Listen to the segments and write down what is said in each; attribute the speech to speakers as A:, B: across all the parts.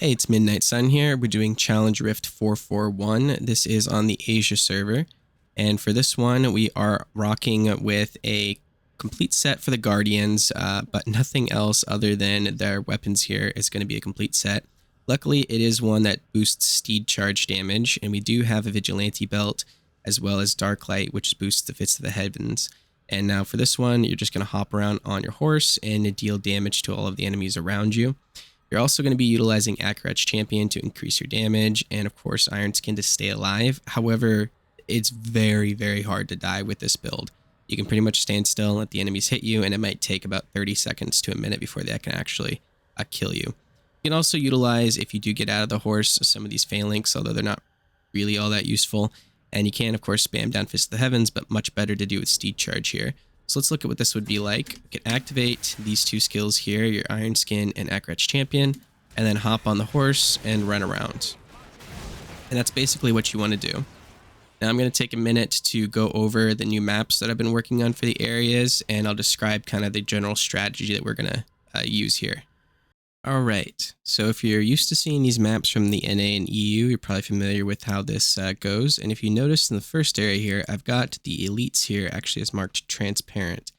A: Hey, it's Midnight Sun here. We're doing Challenge Rift 441. This is on the Asia server. And for this one, we are rocking with a complete set for the Guardians, but nothing else other than their weapons here is going to be a complete set. Luckily, it is one that boosts steed charge damage, and we do have a Vigilante belt as well as Dark Light, which boosts the Fists of the Heavens. And now for this one, you're just going to hop around on your horse and deal damage to all of the enemies around you. You're also going to be utilizing Akarat's Champion to increase your damage, and of course Iron Skin to stay alive. However, it's very, very hard to die with this build. You can pretty much stand still and let the enemies hit you, and it might take about 30 seconds to a minute before they can actually kill you. You can also utilize, if you do get out of the horse, some of these phalanx, although they're not really all that useful. And you can, of course, spam down Fist of the Heavens, but much better to do with Steed Charge here. So let's look at what this would be like. You can activate these two skills here, your Iron Skin and Akarat's Champion, and then hop on the horse and run around. And that's basically what you want to do. Now I'm going to take a minute to go over the new maps that I've been working on for the areas, and I'll describe kind of the general strategy that we're going to use here. Alright, so if you're used to seeing these maps from the NA and EU, you're probably familiar with how this goes. And if you notice in the first area here, I've got the elites here actually as marked transparent.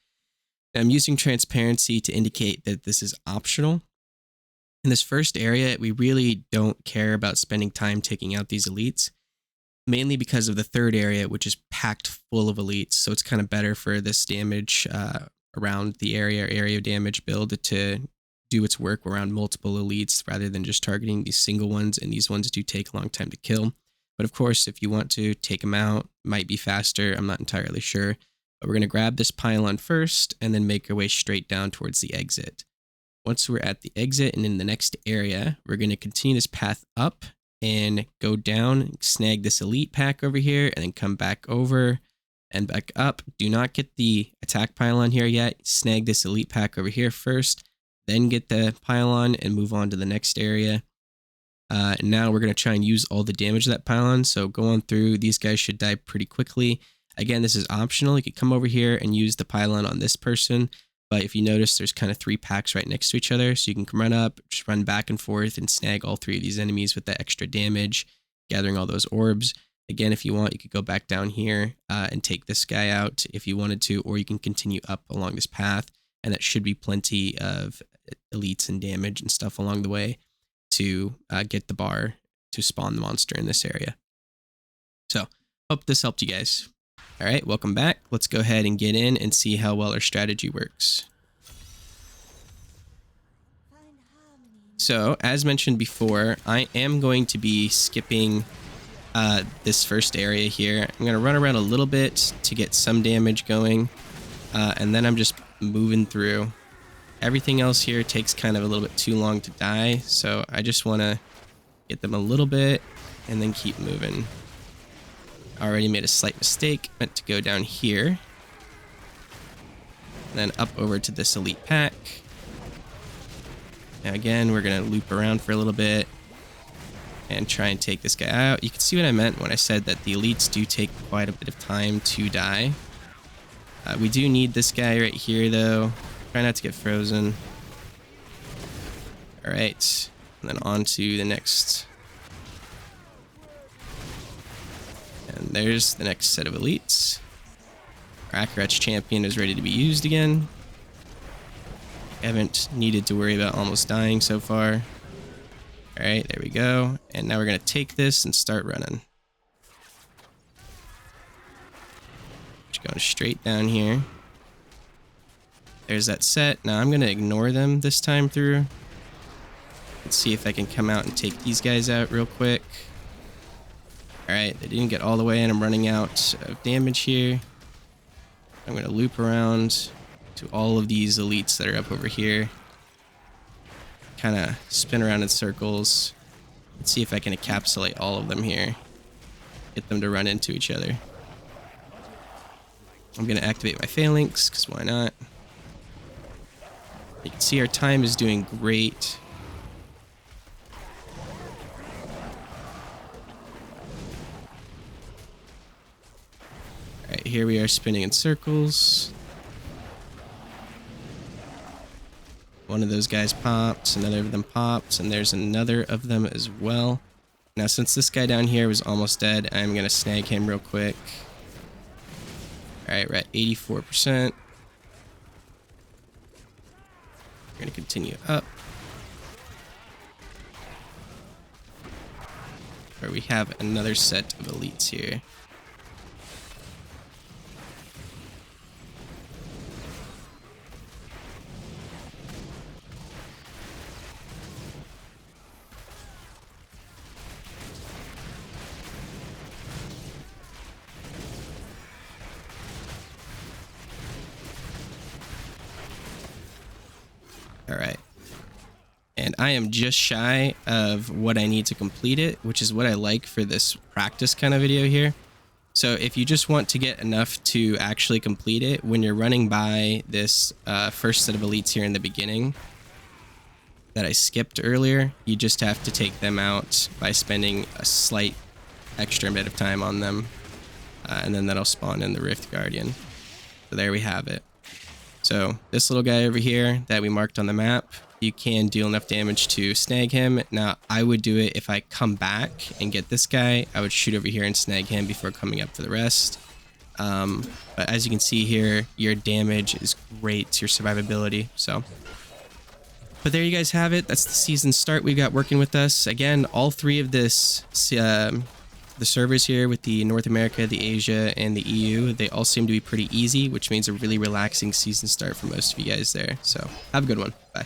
A: Now, I'm using transparency to indicate that this is optional. In this first area, we really don't care about spending time taking out these elites, mainly because of the third area, which is packed full of elites. So it's kind of better for this damage around the area damage build to do its work around multiple elites rather than just targeting these single ones, and these ones do take a long time to kill. But of course, if you want to take them out, might be faster, I'm not entirely sure. But we're going to grab this pylon first and then make our way straight down towards the exit. Once we're at the exit and in the next area, we're going to continue this path up and go down, snag this elite pack over here, and then come back over and back up. Do not get the attack pylon here yet. Snag this elite pack over here first, then get the pylon and move on to the next area. And now we're going to try and use all the damage of that pylon. So go on through. These guys should die pretty quickly. Again, this is optional. You could come over here and use the pylon on this person. But if you notice, there's kind of 3 packs right next to each other. So you can run up, just run back and forth and snag all 3 of these enemies with that extra damage, gathering all those orbs. Again, if you want, you could go back down here and take this guy out if you wanted to, or you can continue up along this path. And that should be plenty of elites and damage and stuff along the way to get the bar to spawn the monster in this area. So, hope this helped you guys. Alright, welcome back. Let's go ahead and get in and see how well our strategy works. So, as mentioned before, I am going to be skipping this first area here. I'm going to run around a little bit to get some damage going, and then I'm just moving through. Everything else here takes kind of a little bit too long to die, so I just want to get them a little bit and then keep moving. Already made a slight mistake, meant to go down here. Then up over to this elite pack. Now again, we're going to loop around for a little bit and try and take this guy out. You can see what I meant when I said that the elites do take quite a bit of time to die. We do need this guy right here, though. Try not to get frozen. Alright, and then on to the next. And there's the next set of elites. Our Akarat's Champion is ready to be used again. Haven't needed to worry about almost dying so far. Alright, there we go. And now we're going to take this and start running. Just going straight down here. There's that set. Now I'm going to ignore them this time through. Let's see if I can come out and take these guys out real quick. Alright, they didn't get all the way in. I'm running out of damage here. I'm going to loop around to all of these elites that are up over here. Kind of spin around in circles. Let's see if I can encapsulate all of them here. Get them to run into each other. I'm going to activate my phalanx, because why not? You can see our time is doing great. Alright, here we are spinning in circles. One of those guys popped, another of them popped, and there's another of them as well. Now, since this guy down here was almost dead, I'm going to snag him real quick. All right, we're at 84%. We're going to continue up. Where we have another set of elites here. All right. And I am just shy of what I need to complete it, which is what I like for this practice kind of video here. So if you just want to get enough to actually complete it, when you're running by this first set of elites here in the beginning that I skipped earlier, you just have to take them out by spending a slight extra bit of time on them. And then that'll spawn in the Rift Guardian. So there we have it. So this little guy over here that we marked on the map, you can deal enough damage to snag him. Now, I would do it if I come back and get this guy. I would shoot over here and snag him before coming up for the rest. But as you can see here, your damage is great, your survivability. So, but there you guys have it. That's the season start we've got working with us. Again, all three of this, the servers here with the North America, the Asia, and the EU, they all seem to be pretty easy, which means a really relaxing season start for most of you guys there. So have a good one. Bye.